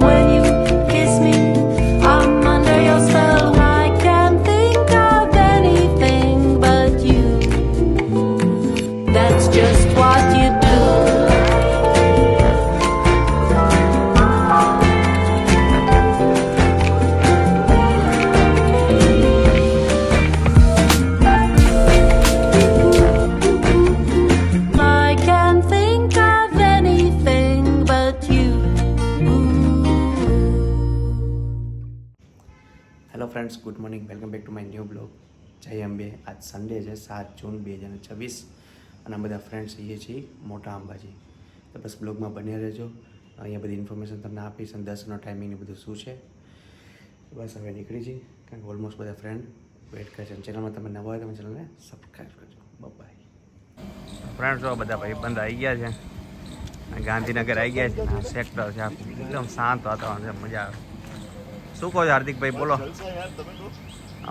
when you kiss me. I'm under your spell. I can't think of anything but you. That's just what you do. I can't think of anything but you. Hello friends, good morning. Welcome back to my new blog. જય અંબે. આજ Sunday છે, 7 જૂન 2026 અને આ બધા friends છીએ છીએ મોટા અંબાજી. તો બસ બ્લોગમાં બન્યા રહેજો. અહીંયા બધી ઇન્ફોર્મેશન તમને આપીશ અને 10નો ટાઈમિંગ ને બધું શું છે. બસ હવે નીકળી જઈએ, કારણ કે ઓલમોસ્ટ બધા ફ્રેન્ડ વેઇટ કરે છે. ચેનલમાં તમે નવા હોય તમે ચેનલને સબસ્ક્રાઈબ કરજો. બાય. ફ્રેન્ડ્સ જો બધા ભાઈ બંધ આવી ગયા છે, ગાંધીનગર આવી ગયા છે. આ સેક્ટર છે આખું એકદમ શાંત વાતાવરણ છે, મજા આવે. શું કહો છો હાર્દિકભાઈ, બોલો.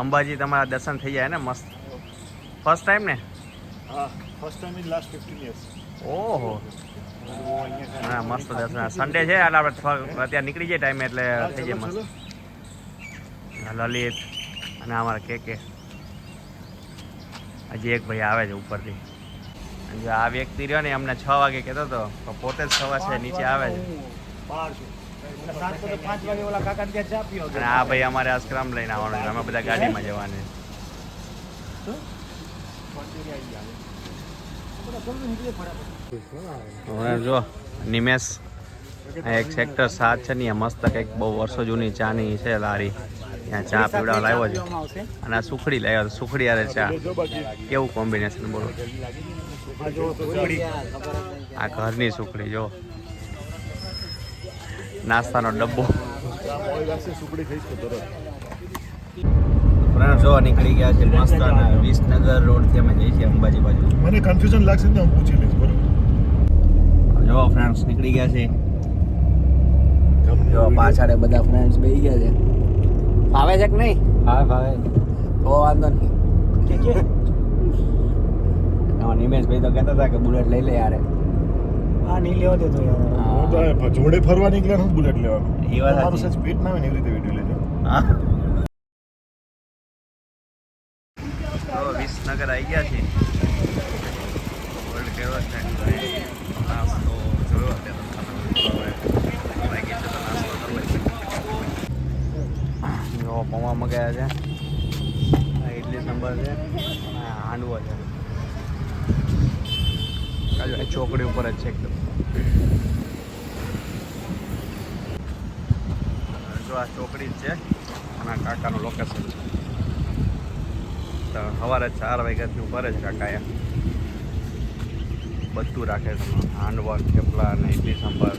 અંબાજી તમારા દર્શન થઈ જાય ને મસ્ત? ફર્સ્ટ ટાઈમ ને? હા, first time in last 15 years. ઓહો, હા મસ્ત દર્શન. સન્ડે છે એટલે આપણે અત્યારે નીકળી જાય ટાઈમે એટલે થઈ જાય મસ્ત. લલિત અને અમારા કે હજી એક ભાઈ આવે છે ઉપરથી. જો આ વ્યક્તિ રહ્યો ને અમને 6 વાગે કહેતો હતો, પોતે જ 6 વાગે નીચે આવે છે. અને આ ભાઈ અમારે આશ્રમ લઈને આવવાનું છે, અમે બધા ગાડીમાં જવાનું. જો નિમેશ, એક સેક્ટર 7 છે ને, મસ્ત કંઈક બહુ વર્ષો જૂની ચાની છે લારી, ત્યાં ચા પીવડાવવા લાવ્યો છે. અને આ સુખડી લાવ્યો હતો, સુખડી યારે ચા, કેવું કોમ્બિનેશન બોલો. આ ઘરની સુખડી જો, નાસ્તાનો ડબ્બો. ફ્રેન્ડ જો નીકળી ગયા છે મસ્ત, અને વિસનગર રોડથી અમે જઈએ છીએ અંબાજી બાજુ. મને કન્ફ્યુઝન લાગશે ને હું પૂછી લઈશ, બરોબર? જો ફ્રેન્ડ્સ નીકળી ગયા છે. જો પાછળ બધા ફ્રેન્ડ્સ બેસી ગયા છે. ફાવે છે કે નહીં? હા ફાવે. તો વાંધો નહીં. નિમેશભાઈ તો કહેતા હતા કે બુલેટ લઈ લે યાર. હા, નહીં લેવા દેતો યાર. હું તો જોડે ફરવા નીકળ્યા હું બુલેટ લેવાનું. એ વાત મારું સચ સ્પીડ ના હોય ને એવી રીતે વિડિયો લેજો. હા, તો વિસનગર આવી ગયા છે. વર્લ્ડ કેવો છે નાસ્તો જોયો અત્યારે. જો પૌવા મગાયા છે, ઇડલી સંભાર છે, હાંડવો છે. ચોકડી ઉપર જ છે એકદમ. જો આ ચોકડી જ છે અને આ કાકાનું લોકેશન છે. તો સવારે 4 વાગ્યાથી ઉપર જ કાકાએ બધું રાખે છે, હાંડવા, થેપલા અને ઇડલી સંભાર,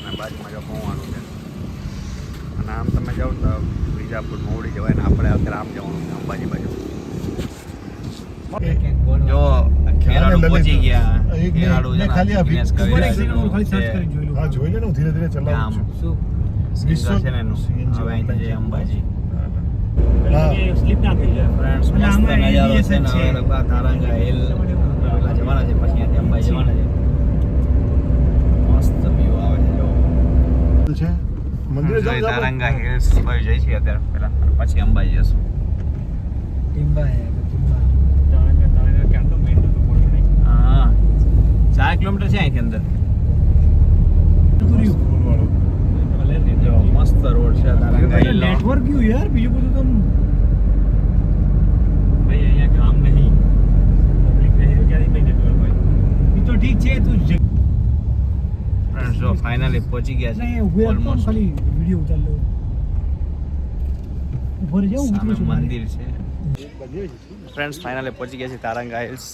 અને બાજુમાં જો પૌવાનું છે. અને આમ તમે જાઓ તો વિજાપુર મોવડી જવાય ને, આપણે અત્યારે આમ જવાનું છે અંબાજી બાજુ. જો ખેરાડુ પહોંચી ગયા. ખેરાડુ છે ખાલી આ ને હા, જોઈ લે ને, હું ધીરે ધીરે ચલાવું છું. શું છે ને એનું હવે અહીંથી જઈએ અંબાજી. સ્લીપ ના થઈ જાય. ફ્રેન્ડ્સ મસ્ત નજારો છે ને. હવે લોકો તારંગા હિલ પેલા જવાના છે, પછી અહીંથી અંબાજી જવાના છે. મસ્ત વ્યૂ આવે છે જો. છે મંદિરે જાવ. તારંગા હિલ્સ બાજુ જઈ છીએ અત્યારે, પહેલા પછી અંબાજી જશું. હા, 4 કિલોમીટર છે અહીંથી અંદર. જો મસ્ત રોડ છે તારંગા હિલ. નેટવર્ક ગયું યાર, બીજું બધું તો ભાઈ અહીંયા ગામ નહીં, પબ્લિક નહીં, ક્યાંથી કઈ નેટવર્ક હોય. એ તો ઠીક છે. તું ફ્રેન્ડ્સ જો ફાઇનલી પહોંચી ગયા છે ઓલમોસ્ટ. ખાલી વિડિયો ઉતાર લો. ઉપર જાઉં સામે ઉતરું છું મંદિર છે. ફ્રેન્ડ્સ ફાઇનલી પહોંચી ગયા છે તારંગા હિલ્સ,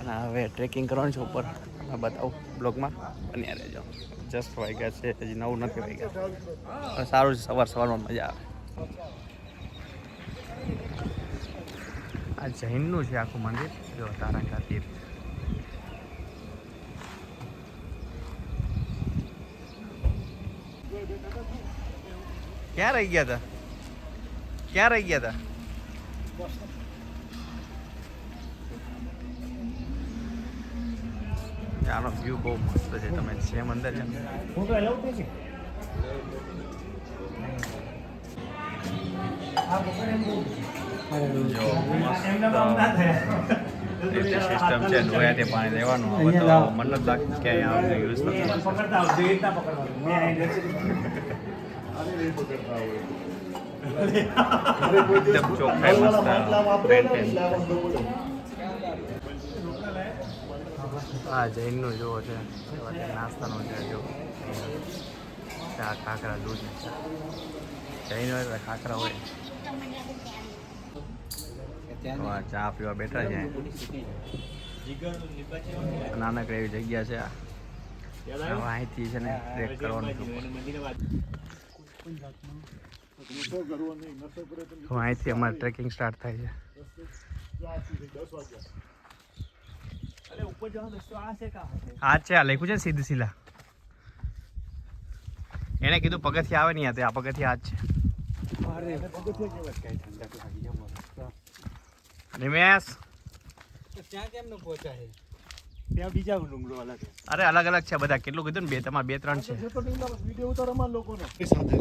અને હવે ટ્રેકિંગ કરવાનું છે ઉપર. અને બતાવું બ્લોગમાં બન્યા રહેજો. જસ્ટ વાગ્યા છે, હજી 9 નથી વાગ્યા. પણ સારું છે, સવારમાં મજા આવે. આ જૈનનું છે આખું મંદિર, જો તારંગા તીર્થ. ક્યાં રહી ગયા હતા? ક્યાં રહી ગયા હતા? આનો વ્યૂ બહુ મસ્ત છે. તમે જેમ અંદર જાઓ ફોટો એલાઉડ છે? જો રીતે સિસ્ટમ છે ડોયાથી પાણી લેવાનું. હવે તો મને નથી લાગતું કે અહીંયા યુઝ નથી એકદમ ચોખ્ખાઈ મસ્ત હા જૈનનું જોવો છે નાસ્તાનો છે જો ચા ખાખરા દૂધ ને ચા જૈન હોય તો ખાખરા હોય. ચા પીવા બેઠા છે નાનકડી એવી જગ્યા છે આ. અહીંથી છે ને ટ્રેક કરવાનું અહીંથી અમારે ટ્રેકિંગ સ્ટાર્ટ થાય છે. આ છે આ લખ્યું છે સીધી સિલા. એને કીધું પગથિયા આવે નહીં આ પગથિયા આ જ છે. નિમેશ ત્યાં કેમ ન પહોંચાય? ત્યાં બીજા ડુંગરો અલગ છે. અરે અલગ અલગ છે બધા. કેટલું કીધું ને બે તમારે 2-3 છે. વિડિયો ઉતારવામાં લોકોનો સાથે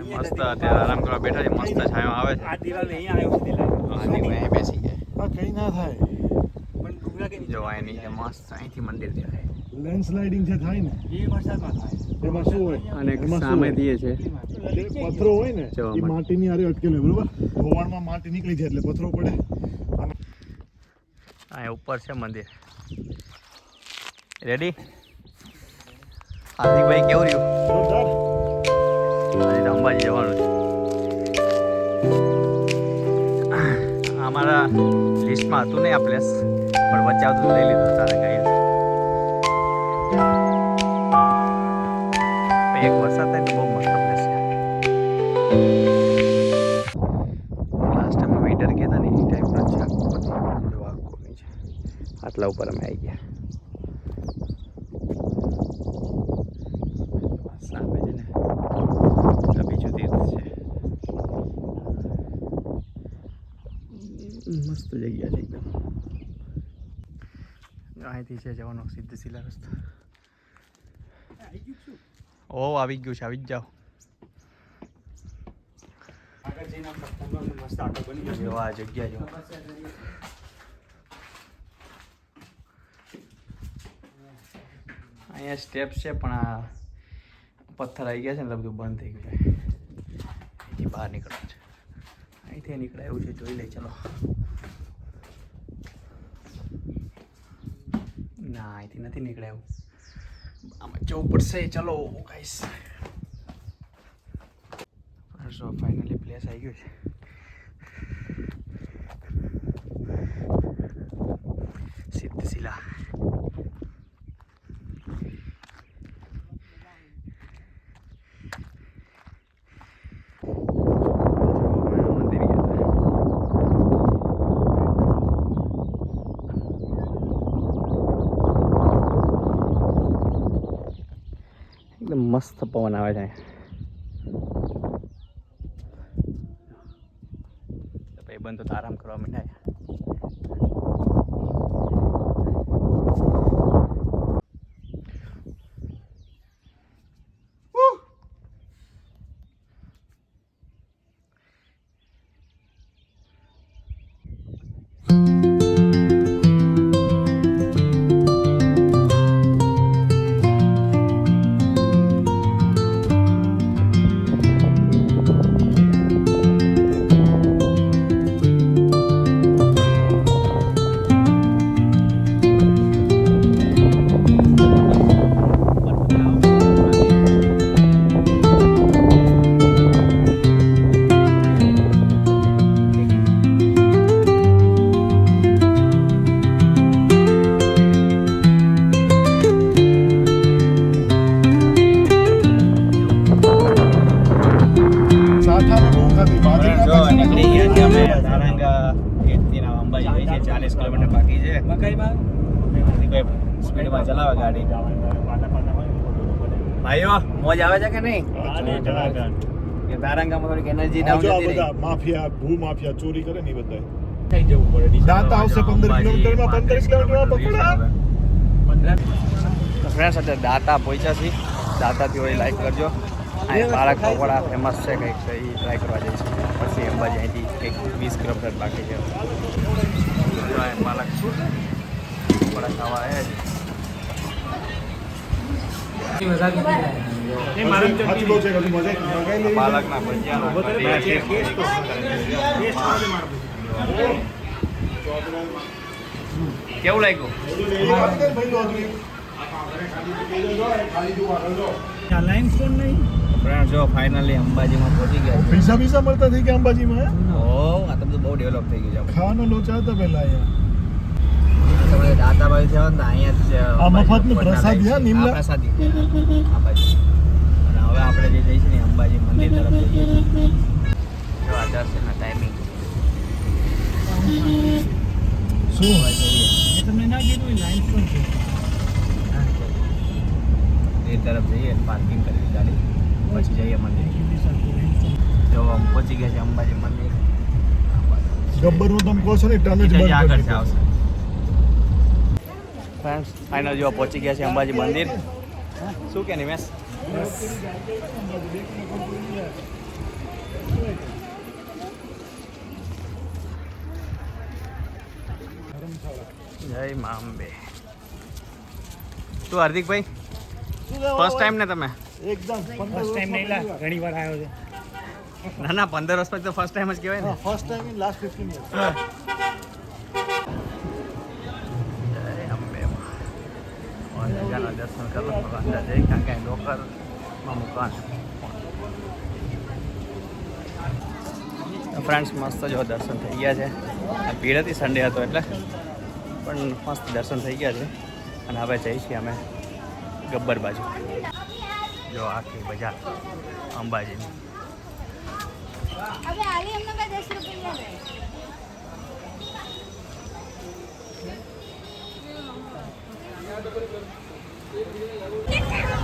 મસ્ત અત્યારે આરામ કરવા બેઠા છે. મસ્ત છાયો આવે છે. આ દિવાલ અહીં આવ્યો છે દિવાલ. હા અહીં બેસી જાય. આ કઈ ના થાય પણ ડુંગરા કે જો અહીં નીચે મસ્ત અહીંથી મંદિર દેખાય. લેન્ડસ્લાઇડિંગ જે થાય ને એ વરસાદમાં થાય. એમાં શું હોય અને એમાં શું સામે હોય? દીએ છે પથ્થરો હોય ને જો એ માટીની આરે અટકેલો બરોબર. ધોવાણમાં માટી નીકળી જાય એટલે પથ્થરો પડે. અહીં ઉપર છે મંદિર. રેડી હાર્દિકભાઈ કેવું રહ્યું? જોરદાર. આજે તો અંબાજી જવાનું છે. અમારા લિસ્ટમાં હતું નહીં આ પ્લેસ પણ વચ્ચે આવતું લઈ લીધું તારે કઈ એક વરસાદ થાય તો બહુ મસ્ત પ્લેસ છે. લાસ્ટ ટાઈમ વિન્ટર ગયા હતા ને એ ટાઈપનો છે આખું નીચે આટલા ઉપર અમે આવી ગયા. સામે છે ને આ બીજું તીર્થ છે. મસ્ત જગ્યા છે એકદમ. અહીંથી છે જવાનો સીધો સિલા રસ્તો. ઓ આવી ગયું છે આવી જ જાઓ. આગળ જઈને મસ્ત આટો બની ગયો. જો આ જગ્યા જો અહીંયા સ્ટેપ છે પણ આ પથ્થર આવી ગયા છે ને બધું બંધ થઈ ગયું છે. અહીંથી બહાર નીકળવું છે. અહીંથી નીકળે એવું છે જોઈ લઈ ચલો. ના અહીંથી નથી નીકળે એવું. આમાં જવું પડશે ચલો ગાઈસ. સો ફાઇનલી પ્લેસ આવી ગયું છે. સિદ્ધશિલા. મંદિર ગયા હતા. એકદમ મસ્ત પવન આવે છે. ભાઈબંધ તો આરામ કરવા માંડ્યા. સ્પીડમાં ચલાવે ગાડી. ભાઈઓ મોજ આવે છે કે નહીં? તારંગામાં થોડીક એનર્જી ડાઉન જતી રહી. માફિયા ભૂ માફિયા ચોરી કરે ને બધા કઈ જવું પડે. દાંતા આવશે 15 કિલોમીટરમાં 15 કિલોમીટરમાં પકડા. તો ફ્રેન્ડ્સ અત્યારે દાતા પહોંચ્યા છીએ દાતાથી હોય લાઈક કરજો. અહીં પાલક પકોડા ફેમસ છે કંઈક, તો એ ટ્રાય કરવા જઈશું. પછી અંબાજી અહીંથી કંઈક 20 કિલોમીટર બાકી છે. પાલક પકોડા ખાવા આવ્યા છે. પાલકના ભજીયા કેવું લાગ્યું? ફ્રેન્ડ જો ફાઇનલી અંબાજીમાં પહોંચી ગયા. પૈસા મળતા થઈ ગયા અંબાજીમાં? ઓહ, આ તો બધું બહુ ડેવલપ થઈ ગયું છે. ખાવાનો લોચા હતા પહેલા અહીંયા. તમે દાતાભાઈ છે ને અહીંયા જ આ મફતનું પ્રસાદ છે નિમલા પ્રસાદી આ બાજુ. અને હવે આપણે જે જઈશું ને અંબાજી મંદિર તરફ જઈએ. જો આ દર્શનનો ટાઈમિંગ શું તમને ના કીધું લાઈન છે એ તરફ જઈએ, પાર્કિંગ કરી ગાડી, પછી જઈએ મંદિર. જો પહોંચી ગયા છે અંબાજી મંદિર. ગબ્બરનું તમે કહો છો ને ટર્ન જ બંધ આગળ કરી છે આવશે. ફ્રેન્ડ્સ ફાઇનલ જો પહોંચી ગયા છે અંબાજી મંદિર. શું કે નિમેશ? જય મા અંબે. શું હાર્દિકભાઈ, ફર્સ્ટ ટાઈમ ને તમે? એકદમ ફર્સ્ટ ટાઈમ નહીં લા, ઘણી વાર આવ્યો છે. ના ના, 15 વર્ષ પછી તો ફર્સ્ટ ટાઈમ જ કહેવાય ને. First time in last 15 years. જય અંબે માં. રાજાના દર્શન કરો તો અંદર જઈ, કારણ કે લોકરમાં મુકાન. ફ્રેન્ડ્સ મસ્ત જો દર્શન થઈ ગયા છે. ભીડ હતી, સન્ડે હતો એટલે, પણ મસ્ત દર્શન થઈ ગયા છે. અને હવે જઈશું અમે ગબ્બર બાજુ. જો આખી બજાર અંબાજીની. હવે આલી અમને કા 10 રૂપિયા લે.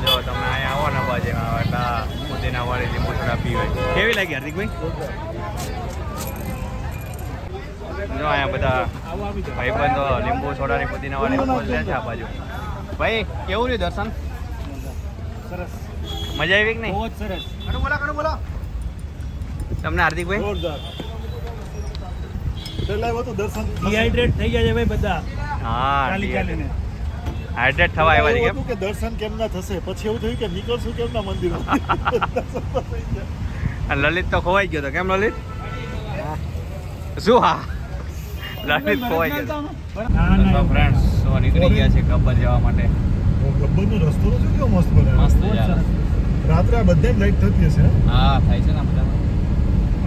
જો તમે અહીંયા આવો ને અંબાજીમાં એટલે પુદીના વાળી લીંબુ સોડા પીવે. કેવી લાગી હાર્દિકભાઈ? જો અહીંયા બધા ભાઈબંધો લીંબુ સોડાની પુદીના વાળી બોલ લે છે આ બાજુ. ભાઈ કેવું રહ્યું દર્શન? સરસ, મજા આવી કે નહીં? બહુ જ સરસ. કડું બોલા તમને હાર્દિકભાઈ? જોરદાર. પહેલા આવ્યો તો દર્શન ડિહાઇડ્રેટ થઈ ગયા છે ભાઈ બધા, હા, ચાલી ચાલીને. હાઇડ્રેટ થવા આવ્યા છે કેમ? કે દર્શન કેમ ના થશે, પછી એવું થયું કે નીકળશું કેમ ના મંદિર. અને લલિત તો ખોવાઈ ગયો તો કેમ લલિત? શું? હા, લલિત ખોવાઈ ગયો. ના ના ફ્રેન્ડ્સ તો નીકળી ગયા છે ગબ્બર જવા માટે. ગબ્બરનો રસ્તો તો કેવો મસ્ત બનાવ્યો. મસ્ત યાર. રાત્રે આ બધાય લાઈટ થતી હશે. હા, થાય છે ને બધામાં.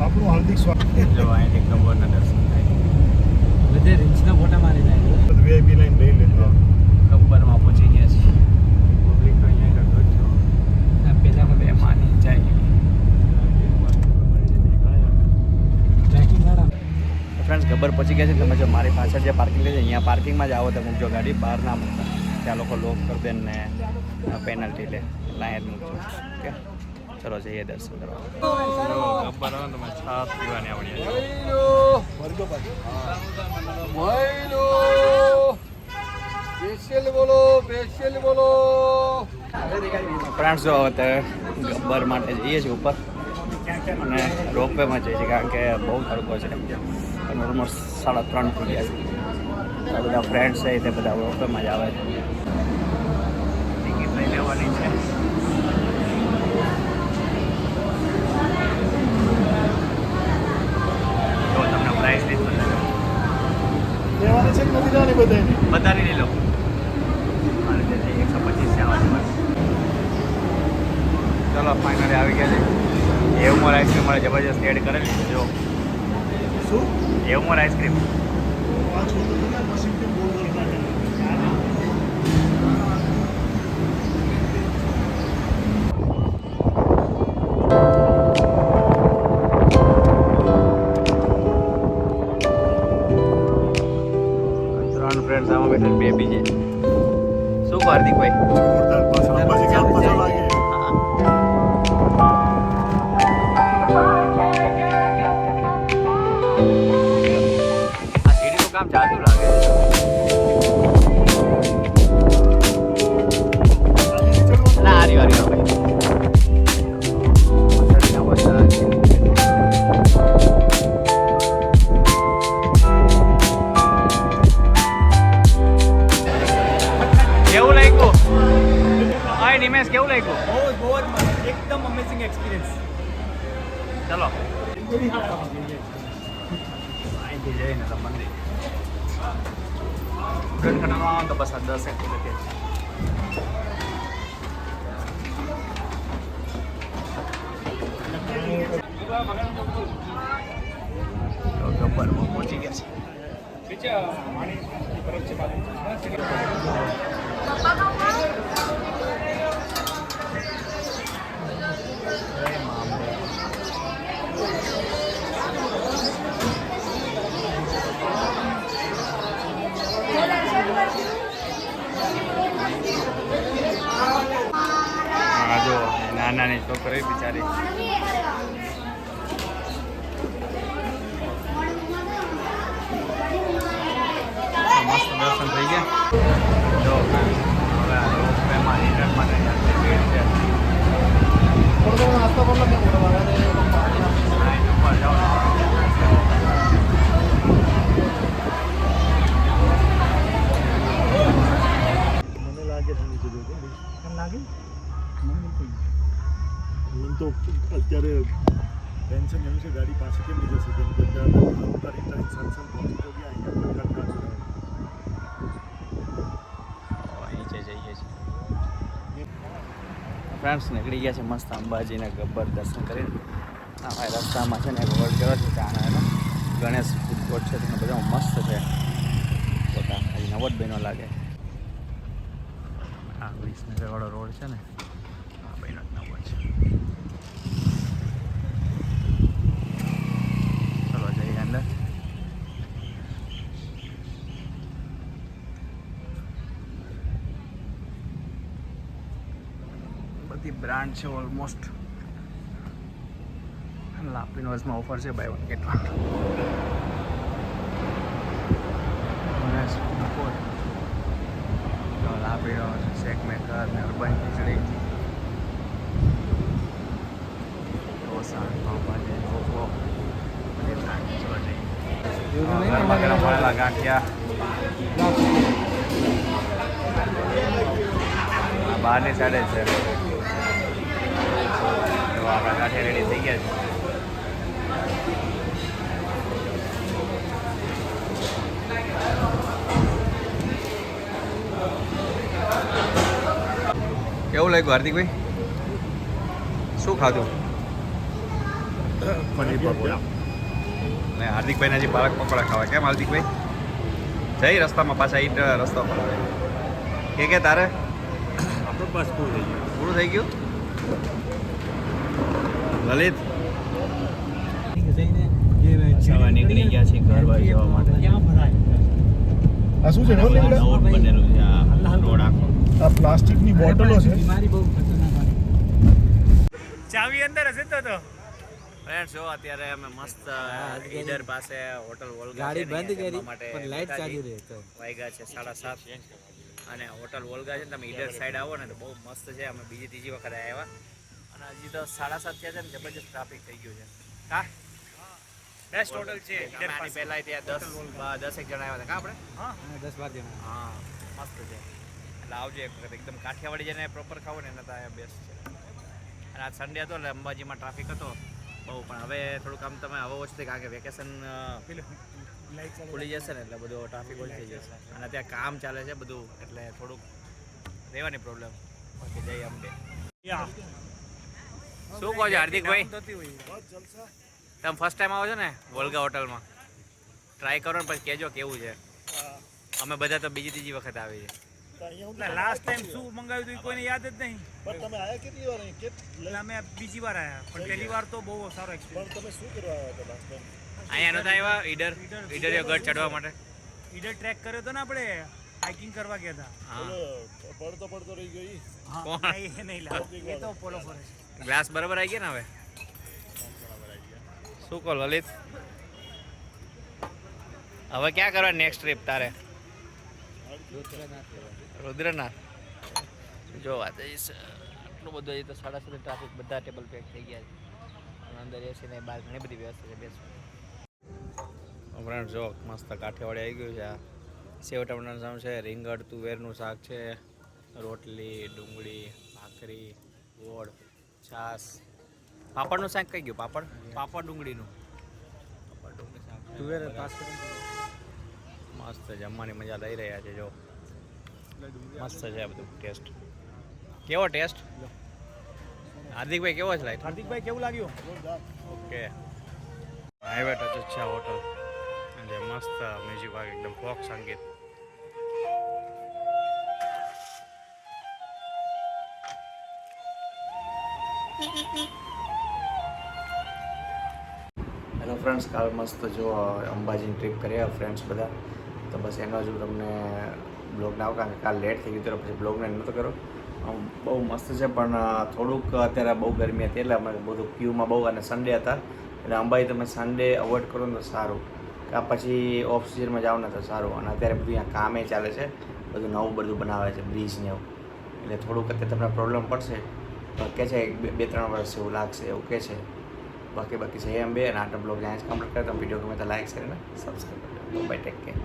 આપણું હાર્દિક સ્વાગત. જો અહીંથી ગબ્બરના દર્શન થાય. બધે રીલ્સના ફોટા મારી નાખ્યા. VIP લાઈન લઈ લેતો. ગબ્બરમાં પહોંચી ગયા છે. પબ્લિક તો અહીંયા કરતો જ છો. પેલામાં બે માની જાય. ફ્રેન્ડ્સ ગબ્બર પહોંચી ગયા છે. તમે જો મારી પાછળ જે પાર્કિંગ છે અહીંયા પાર્કિંગમાં જ આવો તો મૂકજો ગાડી, બહાર ના મૂકતા. ત્યાં લોકો લોક કરી દે ને પેનલ્ટી લે, લાઈન મૂકજો. ઓકે, ચલો જઈએ દર્શન કરવા. ગબ્બર આવે તમે છાસ પીવાની આવડી ફ્રેન્ડ્સ જો હવે ગબ્બર માટે જઈએ છીએ ઉપર અને રોપવેમાં જઈએ છીએ, કારણ કે બહુ તડકો છે. ઓલમોસ્ટ 3:30 થઈ ગયા છે. આ બધા ફ્રેન્ડ્સ છે તે બધા રોપવેમાં જ આવે છે. ટિકિટ લઈ લેવાની છે. તો તમને પ્રાઇસ લિસ્ટ લેવાની છે કે નથી લેવાની બધાયની? બધાની લઈ લો. મારે જે 125 છે આવવાની. ચલો ફાઇનલી આવી ગયા છે. એવમોર આઈસ્ક્રીમ મારે જબરજસ્ત એડ કરેલી છે. જો શું? એવમોર આઈસ્ક્રીમ. આ છોકરો તો મશીન કેમ બોલ છે? ત્રણ ફ્રેન્ડ્સ આમાં બેઠા, બે બીજે. શું કહો હાર્દિકભાઈ? જોરદાર. પાછળ અંબાજી કામ પાછળ લાગે. આ સીડીનું કામ ચાલતું લાગે છે. ના, હારી ભાઈ. બહુ જ મસ્ત, એકદમ અમેઝિંગ એક્સપિરિયન્સ. ચલો અહીંથી જઈને તો મંદિર ઉડનખંડમાં તો બસ આ 10 કિલોમીટર ગબ્બર પહોંચી ગયા છે. હા જો નાની છોકરી બિચારી મસ્ત દર્શન થઈ ગયા. જો હવે રોપવેમાં રિટર્ન માટે ભીડ છે. મને લાગે છે નીચે જોજો. કેમ લાગે? એમ તો અત્યારે ટેન્શન એવું છે ગાડી પાછી કેમ નહીં જશે કેમ કે અત્યારે ઉતારી સંસદ પહોંચી તો ગયા અહીંયા પણ કરતા નીચે જઈએ છીએ. ફ્રેન્ડ્સ નીકળી ગયા છે મસ્ત અંબાજીના ગબ્બર દર્શન કરીને. અમારા રસ્તામાં છે ને એક રોડ ગયો છે ત્યાં ગણેશ ફૂડ કોર્ટ છે તેને બધા મસ્ત છે. પોતા હજી નવો જ બહેનો લાગે. આ વિસનગરવાળો રોડ છે ને આ બહેનો જ નવો છે. ચલો જઈએ અંદર. બધી બ્રાન્ડ છે ઓલમોસ્ટ. લાપિનોઝમાં ઓફર છે બાય 1 get 1. લાપિનોઝ શેક મેકર ને અર્બન ખીચડી ઢોસા પાવભાજી ઢોકો બધી બ્રાન્ડ ચલો જઈએ. ગરમા ગરમ મળેલા ગાંઠિયા બહારની સાઈડે છે. તો આપણા ગાંઠિયા રેડી થઈ ગયા છે. કેવું લાગ્યું હાર્દિકભાઈ? શું ખાધું? પનીર પકોડા ને હાર્દિકભાઈને હજી પાલક પકોડા ખાવા. કેમ હાર્દિકભાઈ? જઈ રસ્તામાં પાછા ઈટ રસ્તા પર આવે કે તારે આપણો બસ પૂરું પૂરું થઈ થઈ ગયું. ગયું? લલિત હવે નીકળી ગયા છે ઘર બાજુ જવા માટે. આ શું છે નવો લીમડો? નવું બનેલું છે આ રોડ આખો. આ પ્લાસ્ટિકની બોટલો છે. બીમારી બહુ ખતરનાક હોય. ચાવી અંદર હશે તો ફ્રેન્ડ્સ જો અત્યારે અમે મસ્ત ઈડર પાસે હોટલ વોલ્ગા ગાડી છે ને, બંધ કરી જમવા માટે પણ લાઈટ બેઠા ચાલુ છીએ. રહે તો વાગ્યા છે 7:30 અને હોટલ વોલ્ગા છે ને તમે ઈડર સાઈડ આવો ને તો બહુ મસ્ત છે. અમે બીજી ત્રીજી વખત આવ્યા અને હજી તો 7:30 થયા છે ને જબરજસ્ત ટ્રાફિક થઈ ગયું છે. હા બેસ્ટ હોટલ છે અમે આની પહેલા ત્યાં 10 જણા આવ્યા હતા કા આપણે? હા 10-12 જણા. હા મસ્ત છે. એટલે આવજો એક વખત. એકદમ કાઠિયાવાડી જેને પ્રોપર ખાવું ને એના તો આ બેસ્ટ છે. અને આ સન્ડે હતો એટલે અંબાજીમાં ટ્રાફિક હતો બહુ. પણ હવે થોડુંક આમ તમે હવે ઓછું થાય કારણ કે વેકેશન ખુલી જશે ને એટલે બધું ટ્રાફિક ઓછી થઈ જશે. અને ત્યાં કામ ચાલે છે બધું એટલે થોડુંક રહેવાની પ્રોબ્લેમ. બાકી જઈએ અમને. શું કહો છો હાર્દિકભાઈ? તમે ફર્સ્ટ ટાઈમ આવો છો ને વોલ્ગા હોટલમાં? ટ્રાય કરો ને પછી કહેજો કેવું છે. અમે બધા તો બીજી ત્રીજી વખત આવી છે. લાસ્ટ ટાઈમ શું મંગાવ્યું હતું એ કોઈને યાદ જ નહીં. પણ તમે આયા કેટલી વાર અહીં? એટલે અમે બીજી વાર આવ્યા પણ પહેલી વાર તો બહુ સારો એક્સપિરિયન્સ. પણ તમે શું કરવા આવ્યા હતા લાસ્ટ ટાઈમ? અહીંયા નહોતા આવ્યા ઈડર ગઢ ચડવા માટે? ઈડર ટ્રેક કર્યો હતો ને આપણે હાઇકિંગ કરવા ગયા હતા. હા પડતો રહી ગયો ઈ. કોણ? હા એ નહીં લાવ એ તો પોલો ફોરેસ્ટ. ગ્લાસ બરાબર આવી ગયા ને હવે? શું કહો લલિત? હવે ક્યાં કરવા નેક્સ્ટ ટ્રીપ તારે? રુદ્રનાથ. જો વાત આટલું બધું હજી તો 7:30 ટ્રાફિક બધા ટેબલ પેક થઈ ગયા છે. અને અંદર એસી ને બહાર ઘણી બધી વ્યવસ્થા છે બેસવાની. ફ્રેન્ડ જો મસ્ત કાઠિયાવાડી આવી ગયું છે. આ સેવ ટમેટાનું શાક છે, રીંગણ તુવેરનું શાક છે, રોટલી ડુંગળી ભાખરી ગોળ છાસ પાપડનું શાક કઈ ગયું પાપડ ડુંગળીનું પાપડ ડુંગળી શાક તુવેર પાસ કરી મસ્ત જમવાની મજા લઈ રહ્યા છે જો મસ્ત છે આ બધું ટેસ્ટ કેવો ટેસ્ટ હાર્દિકભાઈ કેવો છે લાઈટ હાર્દિકભાઈ કેવું લાગ્યું ઓકે હાઈવે ટચ જ છે આ હોટલ જે મસ્ત મ્યુઝિક વાગે એકદમ ફોક સંગીત હેલો ફ્રેન્ડ્સ કાલ મસ્ત જો અંબાજીની ટ્રીપ કર્યા ફ્રેન્ડ્સ બધા તો બસ એનો જ હું તમને બ્લોગ ના આવું કારણ કે કાલ લેટ થઈ ગયું તો પછી બ્લોગને નહોતો કરો બહુ મસ્ત છે પણ થોડુંક અત્યારે બહુ ગરમી હતી એટલે અમે બધું ક્યુમાં બહુ અને સન્ડે હતા એટલે અંબાજી તમે સન્ડે અવોઇડ કરો ને તો સારું કે પછી ઓફ સિઝનમાં જાઓ ને તો સારું અને અત્યારે બધું અહીંયા કામે ચાલે છે બધું નવું બધું બનાવે છે બ્રિજ ને એવું એટલે થોડુંક અત્યારે તમને પ્રોબ્લેમ પડશે કહે છે 2-3 વર્ષ એવું લાગશે એવું કહે છે બાકી છે એમ બે અને આટલો બ્લોગ જ્યાં જ કમ્પ્લીટ કરે તો વિડીયો ગમે તો લાઈક કરીને સબસ્ક્રાઈબ કરજો બાય ટેક કેર